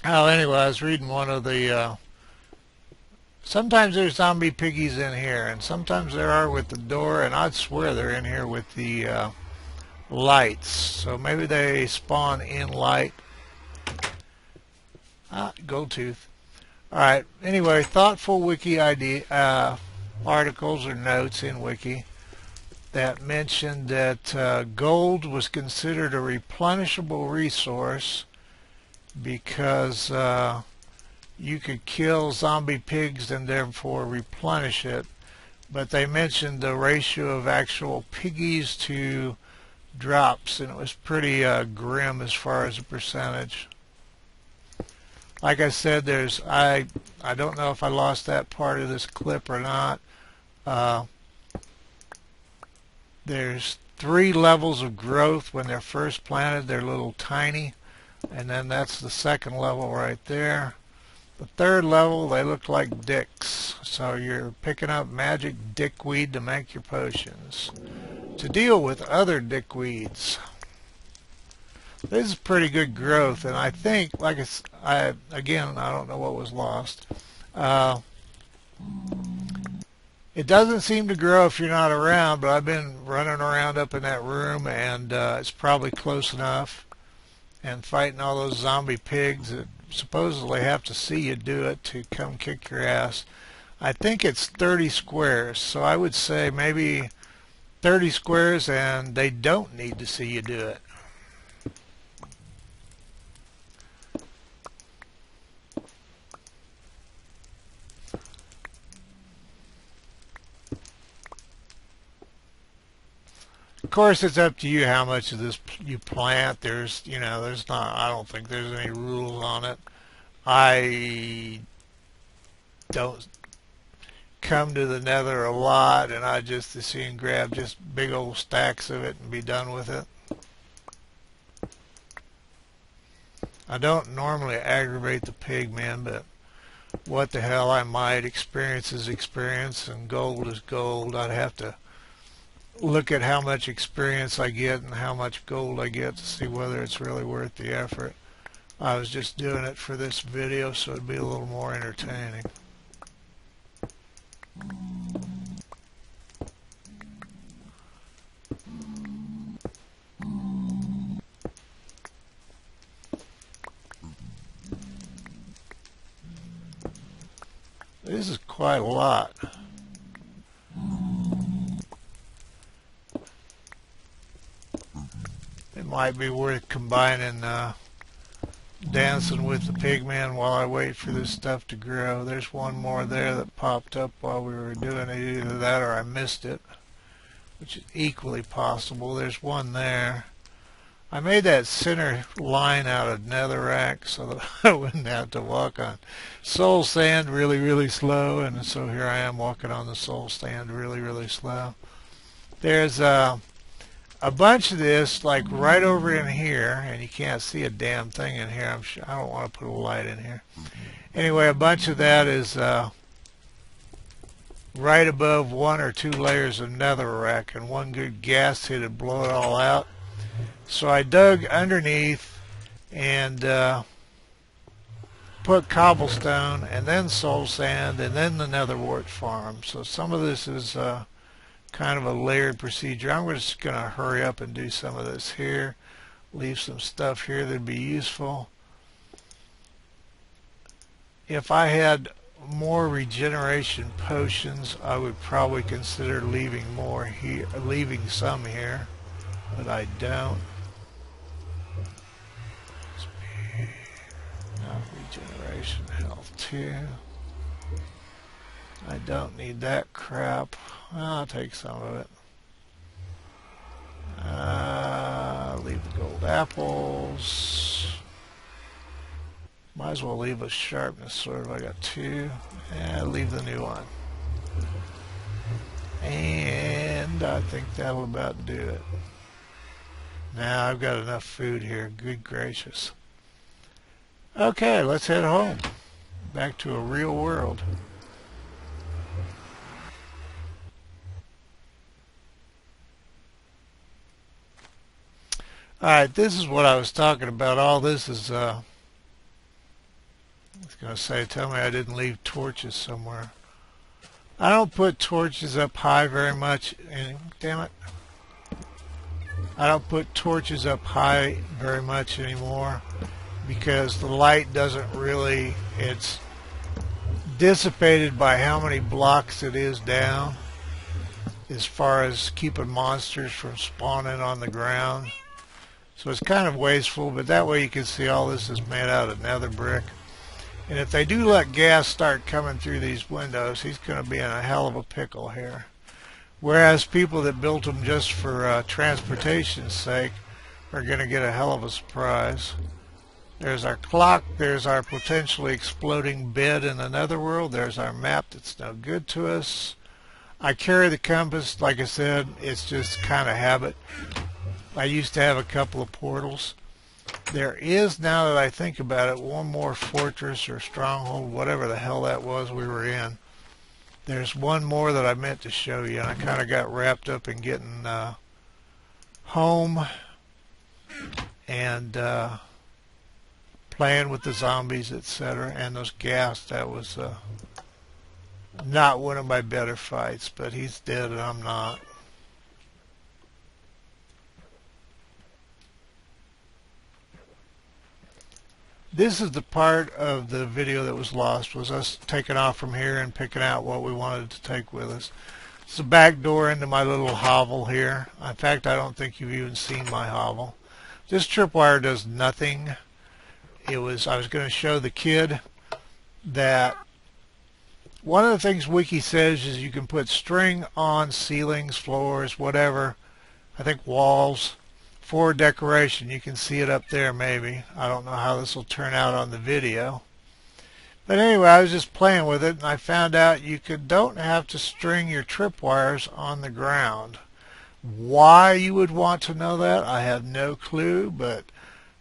Oh, anyway, I was reading one of the sometimes there's zombie piggies in here, and sometimes there are with the door, and I'd swear they're in here with the lights. So maybe they spawn in light. Ah, gold tooth. All right. Anyway, thoughtful wiki idea articles or notes in wiki that mentioned that gold was considered a replenishable resource because you could kill zombie pigs and therefore replenish it. But they mentioned the ratio of actual piggies to drops, and it was pretty grim as far as the percentage. Like I said, I don't know if I lost that part of this clip or not. There's 3 levels of growth. When they're first planted, they're little tiny, and then that's the second level right there. The third level, they look like dicks. So you're picking up magic dickweed to make your potions to deal with other dickweeds. This is pretty good growth, and I think, like again, I don't know what was lost. It doesn't seem to grow if you're not around, but I've been running around up in that room, and it's probably close enough. And fighting all those zombie pigs that supposedly have to see you do it to come kick your ass. I think it's 30 squares, so I would say maybe 30 squares, and they don't need to see you do it. Of course, it's up to you how much of this you plant. There's not, I don't think there's any rules on it. I don't come to the nether a lot, and I just as soon grab just big old stacks of it and be done with it. I don't normally aggravate the pigmen, but what the hell, I might. Experience is experience, and gold is gold. I'd have to look at how much experience I get and how much gold I get to see whether it's really worth the effort. I was just doing it for this video so it'd be a little more entertaining. This is quite a lot. It might be worth combining dancing with the pigman while I wait for this stuff to grow. There's one more there that popped up while we were doing it. Either that or I missed it, which is equally possible. There's one there. I made that center line out of netherrack so that I wouldn't have to walk on soul sand really, really slow. And so here I am walking on the soul sand really, really slow. There's a bunch of this like right over in here, and you can't see a damn thing in here. I don't want to put a light in here. Anyway, a bunch of that is right above 1 or 2 layers of netherrack, and one good gas hit would blow it all out. So I dug underneath and put cobblestone and then soul sand and then the nether wart farm. So some of this is kind of a layered procedure. I'm just going to hurry up and do some of this here. Leave some stuff here that'd be useful. If I had more regeneration potions, I would probably consider leaving more here, leaving some here, but I don't. Regeneration, health 2. I don't need that crap. I'll take some of it. Leave the gold apples. Might as well leave a sharpness sword. I got 2. And leave the new one. And I think that'll about do it. Now I've got enough food here. Good gracious. Okay, let's head home. Back to a real world. Alright, this is what I was talking about. All this is I was going to say, tell me I didn't leave torches somewhere. I don't put torches up high very much. Damn it. I don't put torches up high very much anymore because the light doesn't really, it's dissipated by how many blocks it is down as far as keeping monsters from spawning on the ground. So it's kind of wasteful, but that way you can see all this is made out of nether brick. And if they do let gas start coming through these windows, he's going to be in a hell of a pickle here. Whereas people that built them just for transportation's sake are going to get a hell of a surprise. There's our clock. There's our potentially exploding bed in the netherworld. There's our map that's no good to us. I carry the compass. Like I said, it's just kind of habit. I used to have a couple of portals. There is, now that I think about it, one more fortress or stronghold, whatever the hell that was we were in. There's one more that I meant to show you, and I kind of got wrapped up in getting home and playing with the zombies, etc. And those gas, that was not one of my better fights, but he's dead and I'm not. This is the part of the video that was lost, was us taking off from here and picking out what we wanted to take with us. It's the back door into my little hovel here. In fact, I don't think you've even seen my hovel. This tripwire does nothing. I was going to show the kid that one of the things Wiki says is you can put string on ceilings, floors, whatever, I think walls, for decoration. You can see it up there maybe. I don't know how this will turn out on the video. But anyway, I was just playing with it and I found out you don't have to string your tripwires on the ground. Why you would want to know that, I have no clue, but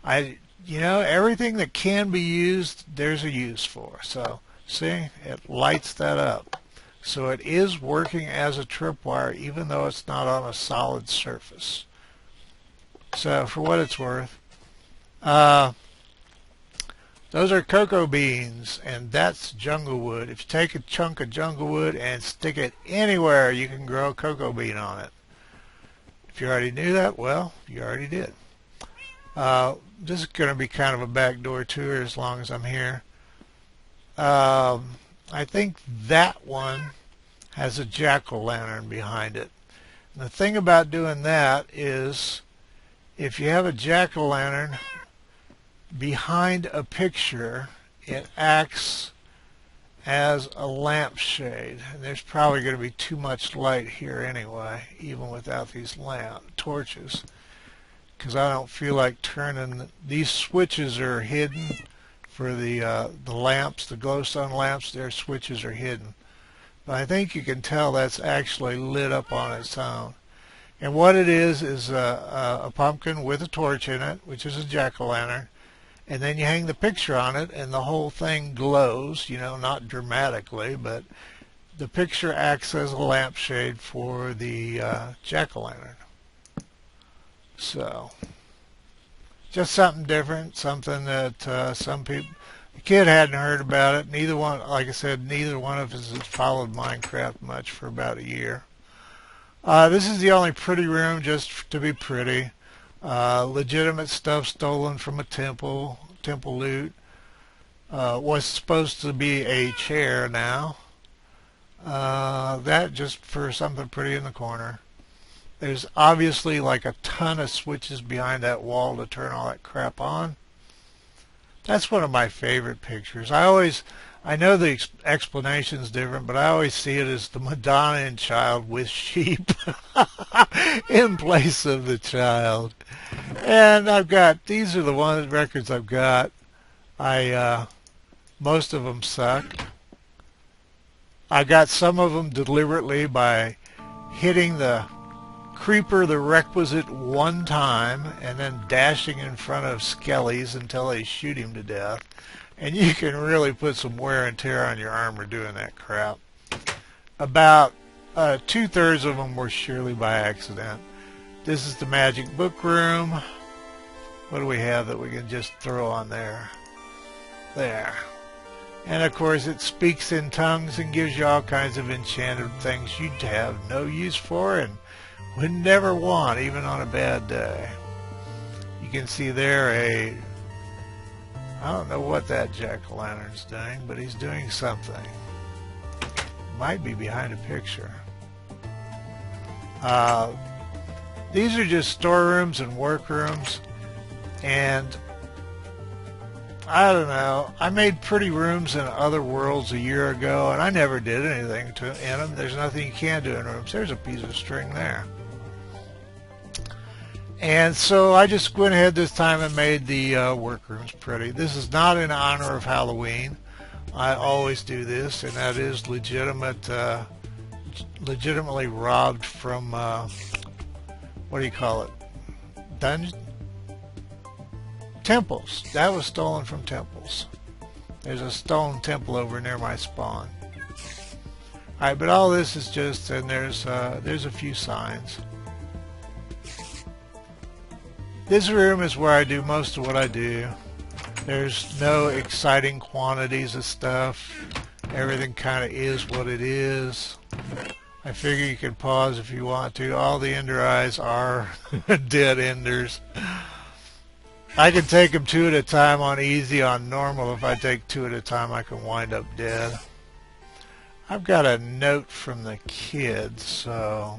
everything that can be used, there's a use for. So, see, it lights that up. So it is working as a tripwire even though it's not on a solid surface. So for what it's worth, those are cocoa beans, and that's jungle wood. If you take a chunk of jungle wood and stick it anywhere, you can grow a cocoa bean on it. If you already knew that, well, you already did. This is going to be kind of a backdoor tour as long as I'm here. I think that one has a jack-o'-lantern behind it. And the thing about doing that is, if you have a jack-o'-lantern behind a picture, it acts as a lampshade. And there's probably going to be too much light here anyway, even without these torches, because I don't feel like turning. These switches are hidden for the lamps, the glowstone lamps. Their switches are hidden. But I think you can tell that's actually lit up on its own. And what it is a pumpkin with a torch in it, which is a jack-o'-lantern. And then you hang the picture on it, and the whole thing glows, not dramatically, but the picture acts as a lampshade for the jack-o'-lantern. So, just something different, something that some people, the kid hadn't heard about it. Neither one, like I said, neither one of us has followed Minecraft much for about a year. This is the only pretty room, just to be pretty. Legitimate stuff stolen from a temple loot. Was supposed to be a chair now. That just for something pretty in the corner. There's obviously like a ton of switches behind that wall to turn all that crap on. That's one of my favorite pictures. I know the explanation's different, but I always see it as the Madonna and child with sheep in place of the child. And these are the records I've got. Most of them suck. I got some of them deliberately by hitting the creeper the requisite one time and then dashing in front of skellies until they shoot him to death. And you can really put some wear and tear on your armor doing that crap. About 2/3 of them were surely by accident. This is the magic book room. What do we have that we can just throw on there? There. And of course it speaks in tongues and gives you all kinds of enchanted things you'd have no use for and would never want, even on a bad day. You can see there I don't know what that jack-o'-lantern's doing, but he's doing something. Might be behind a picture. These are just storerooms and workrooms, and I don't know. I made pretty rooms in other worlds a year ago, and I never did anything in them. There's nothing you can do in rooms. There's a piece of string there. And so I just went ahead this time and made the workrooms pretty. This is not in honor of Halloween. I always do this, and that is legitimately robbed from, what do you call it? Dungeon? Temples. That was stolen from temples. There's a stone temple over near my spawn. Alright, but all this is just, and there's a few signs. This room is where I do most of what I do. There's no exciting quantities of stuff. Everything kind of is what it is. I figure you can pause if you want to. All the ender eyes are dead enders. I can take them 2 at a time on easy. On normal, if I take 2 at a time, I can wind up dead. I've got a note from the kids, so